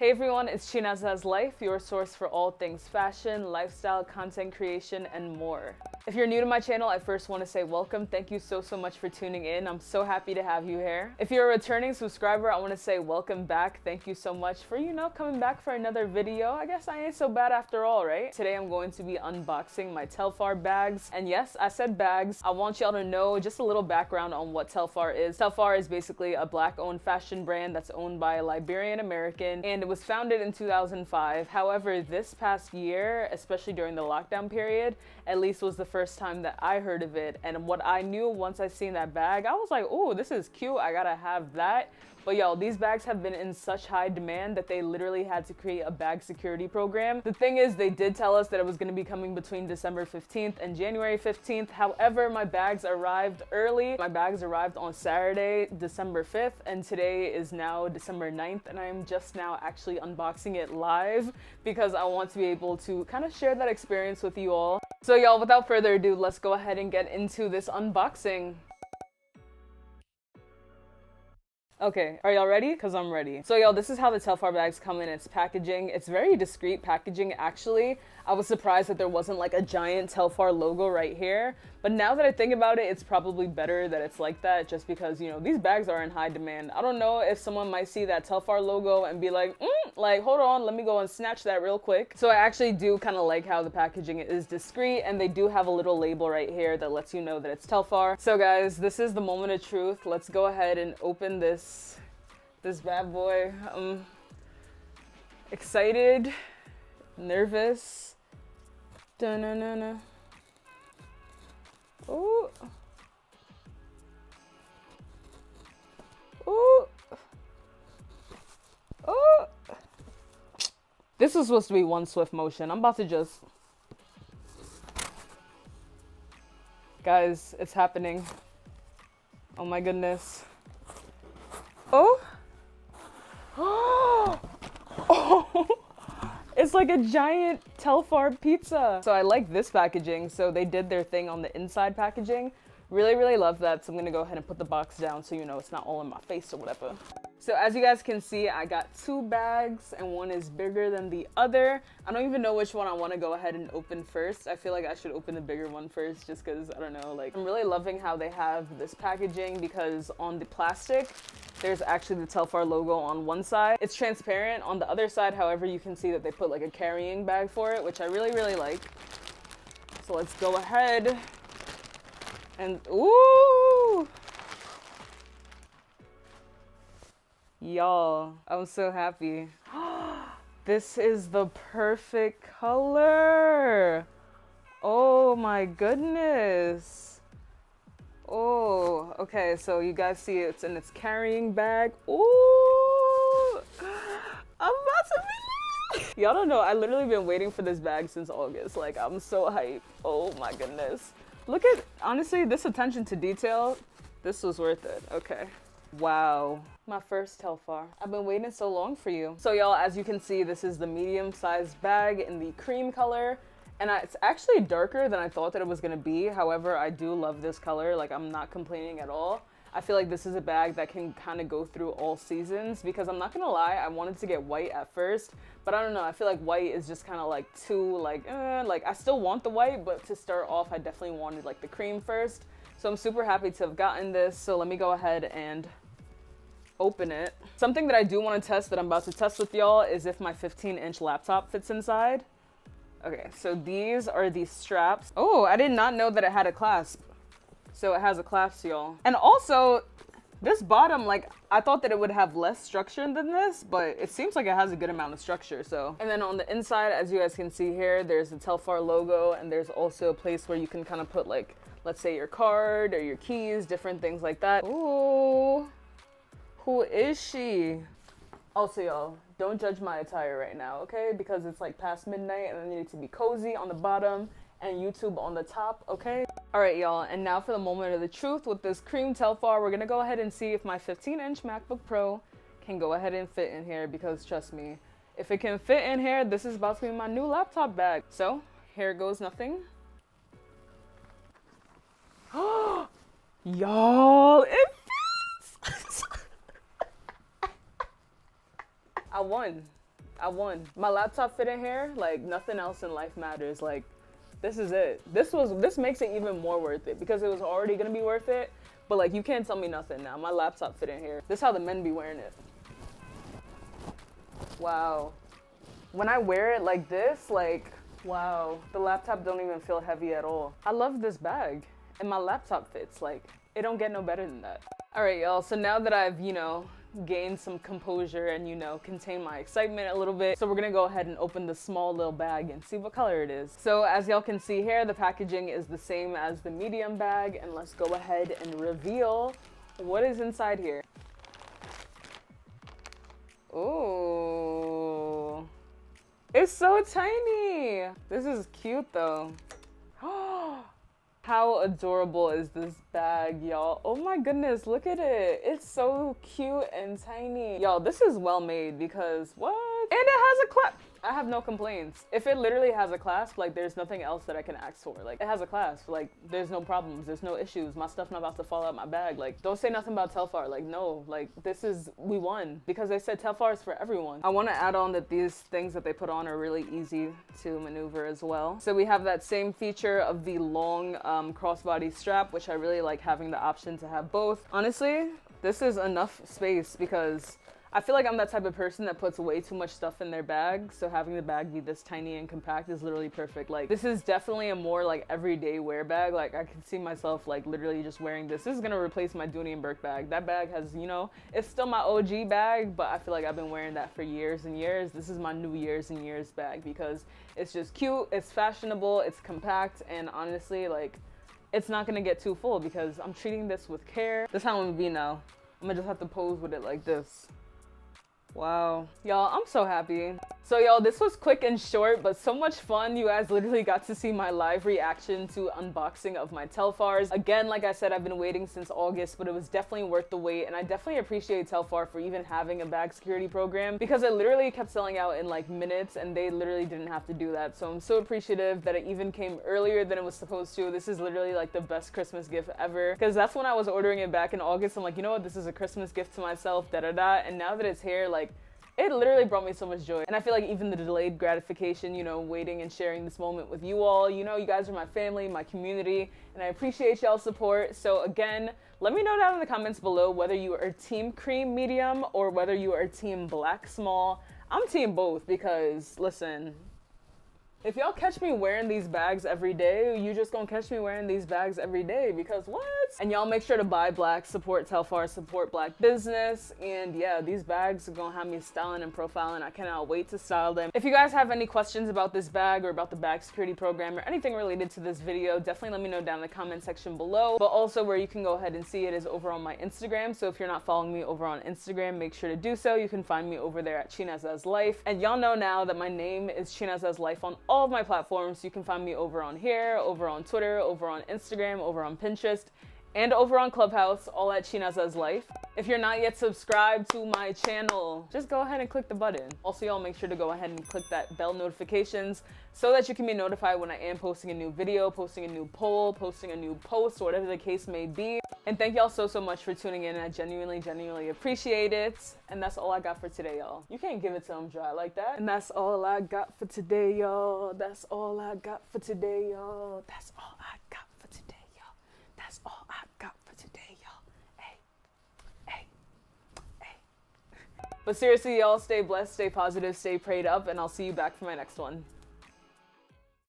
Hey everyone, it's Chinaza's Life, your source for all things fashion, lifestyle, content creation, and more. If you're new to my channel, I first want to say welcome. Thank you so much for tuning in. I'm so happy to have you here. If you're a returning subscriber, I want to say welcome back. Thank you so much for, coming back for another video. I guess I ain't so bad after all, right? Today I'm going to be unboxing my Telfar bags. And yes, I said bags. I want y'all to know just a little background on what Telfar is. Telfar is basically a black-owned fashion brand that's owned by a Liberian American, and it was founded in 2005. However, this past year, especially during the lockdown period, at least was the first time that I heard of it. And what I knew once I seen that bag, I was like, oh, this is cute. I gotta have that. But y'all, these bags have been in such high demand that they literally had to create a bag security program. The thing is, they did tell us that it was going to be coming between December 15th and January 15th. However, my bags arrived early. My bags arrived on Saturday, December 5th, and today is now December 9th, and I'm just now actually unboxing it live because I want to be able to kind of share that experience with you all. So y'all, without further ado, let's go ahead and get into this unboxing. Okay, are y'all ready? Because I'm ready. So y'all, this is how the Telfar bags come in its packaging. It's very discreet packaging, actually. I was surprised that there wasn't like a giant Telfar logo right here. But now that I think about it, it's probably better that it's like that just because, these bags are in high demand. I don't know if someone might see that Telfar logo and be like, hold on, let me go and snatch that real quick. So I actually do kind of like how the packaging is discreet, and they do have a little label right here that lets you know that it's Telfar. So guys, this is the moment of truth. Let's go ahead and open this bad boy. I'm excited, nervous. Da-na-na-na. Ooh. Ooh. Ooh. This is supposed to be one swift motion. I'm about to just... Guys, it's happening. Oh my goodness. Oh. Oh. It's like a giant Telfar pizza. So I like this packaging. So they did their thing on the inside packaging. Really love that. So I'm gonna go ahead and put the box down so it's not all in my face or whatever. So as you guys can see, I got two bags and one is bigger than the other. I don't even know which one I want to go ahead and open first. I feel like I should open the bigger one first just because, I don't know, I'm really loving how they have this packaging because on the plastic, there's actually the Telfar logo on one side. It's transparent. On the other side, however, you can see that they put like a carrying bag for it, which I really like. So let's go ahead and, ooh! Y'all, I'm so happy. This is the perfect color. Oh my goodness. Oh, okay, so you guys see it's in its carrying bag. Ooh, I'm about to be... Y'all don't know, I literally been waiting for this bag since August. Like, I'm so hyped. Oh my goodness. Look at, honestly, this attention to detail, this was worth it. Okay. Wow. My first Telfar. I've been waiting so long for you. So y'all, as you can see, this is the medium-sized bag in the cream color. And it's actually darker than I thought that it was gonna be. However, I do love this color. Like, I'm not complaining at all. I feel like this is a bag that can kind of go through all seasons because I'm not gonna lie, I wanted to get white at first, but I don't know, I feel like white is just kind of like too like I still want the white, but to start off, I definitely wanted like the cream first. So I'm super happy to have gotten this. So let me go ahead and open it. Something that I do want to test that I'm about to test with y'all is if my 15-inch laptop fits inside. Okay, so these are the straps. Oh, I did not know that it had a clasp. So it has a clasp, y'all. And also, this bottom, like, I thought that it would have less structure than this, but it seems like it has a good amount of structure, so. And then on the inside, as you guys can see here, there's the Telfar logo, and there's also a place where you can kind of put, like, let's say your card or your keys, different things like that. Ooh, who is she? Also, y'all, don't judge my attire right now, okay? Because it's like past midnight and I need it to be cozy on the bottom and YouTube on the top, okay? All right, y'all, and now for the moment of the truth with this cream Telfar. We're gonna go ahead and see if my 15-inch MacBook Pro can go ahead and fit in here because trust me, if it can fit in here, this is about to be my new laptop bag. So here goes nothing. Y'all, it fits! I won. I won. My laptop fit in here, like nothing else in life matters. Like, this is it. This makes it even more worth it because it was already gonna be worth it. But like, you can't tell me nothing now. My laptop fit in here. This is how the men be wearing it. Wow. When I wear it like this, like, wow, the laptop don't even feel heavy at all. I love this bag and my laptop fits. Like, it don't get no better than that. All right, y'all. So now that I've, gained some composure and, contained my excitement a little bit. So we're gonna go ahead and open the small little bag and see what color it is. So as y'all can see here, the packaging is the same as the medium bag. And let's go ahead and reveal what is inside here. Ooh, it's so tiny. This is cute though. How adorable is this bag, y'all? Oh my goodness, look at it. It's so cute and tiny. Y'all, this is well made because what? And it has a clasp. I have no complaints. If it literally has a clasp, like there's nothing else that I can ask for. Like it has a clasp, like there's no problems, there's no issues. My stuff not about to fall out my bag. Like don't say nothing about telfar. Like no, like we won because they said telfar is for everyone. I want to add on that these things that they put on are really easy to maneuver as well. So we have that same feature of the long crossbody strap, which I really like having the option to have both. Honestly, this is enough space because I feel like I'm that type of person that puts way too much stuff in their bag, so having the bag be this tiny and compact is literally perfect. Like, this is definitely a more, like, everyday wear bag. Like, I can see myself, like, literally just wearing this. This is gonna replace my Dooney and Burke bag. That bag has, it's still my OG bag, but I feel like I've been wearing that for years and years. This is my new years and years bag because it's just cute, it's fashionable, it's compact, and honestly, like, it's not gonna get too full because I'm treating this with care. This is how I'm gonna be now. I'm gonna just have to pose with it like this. Wow. Y'all, I'm so happy. So y'all, this was quick and short, but so much fun. You guys literally got to see my live reaction to unboxing of my telfars. Again, like I said, I've been waiting since August, but it was definitely worth the wait. And I definitely appreciate Telfar for even having a bag security program because it literally kept selling out in like minutes and they literally didn't have to do that. So I'm so appreciative that it even came earlier than it was supposed to. This is literally like the best Christmas gift ever because that's when I was ordering it back in August. I'm like, you know what? This is a Christmas gift to myself, da-da-da. And now that it's here, like, it literally brought me so much joy. And I feel like even the delayed gratification, waiting and sharing this moment with you all, you guys are my family, my community, and I appreciate y'all's support. So again, let me know down in the comments below whether you are team cream medium or whether you are team black small. I'm team both because, listen, if y'all catch me wearing these bags every day, you just gonna catch me wearing these bags every day because what? And y'all make sure to buy black, support Telfar, support black business. And yeah, these bags are gonna have me styling and profiling. I cannot wait to style them. If you guys have any questions about this bag or about the bag security program or anything related to this video, definitely let me know down in the comment section below. But also where you can go ahead and see it is over on my Instagram. So if you're not following me over on Instagram, make sure to do so. You can find me over there at Chinaz's Life. And y'all know now that my name is Chinaz's Life on all of my platforms. You can find me over on here, over on Twitter, over on Instagram, over on Pinterest, and over on Clubhouse, all at Chinaz's Life. If you're not yet subscribed to my channel, just go ahead and click the button. Also, y'all make sure to go ahead and click that bell notifications so that you can be notified when I am posting a new video, posting a new poll, posting a new post, or whatever the case may be. And thank y'all so much for tuning in. I genuinely appreciate it. And that's all I got for today, y'all. You can't give it to them dry like that. And that's all I got for today, y'all. That's all I got for today, y'all. That's all I got for today, y'all. That's all I got for today, y'all. Hey, hey, hey. But seriously, y'all, stay blessed, stay positive, stay prayed up, and I'll see you back for my next one.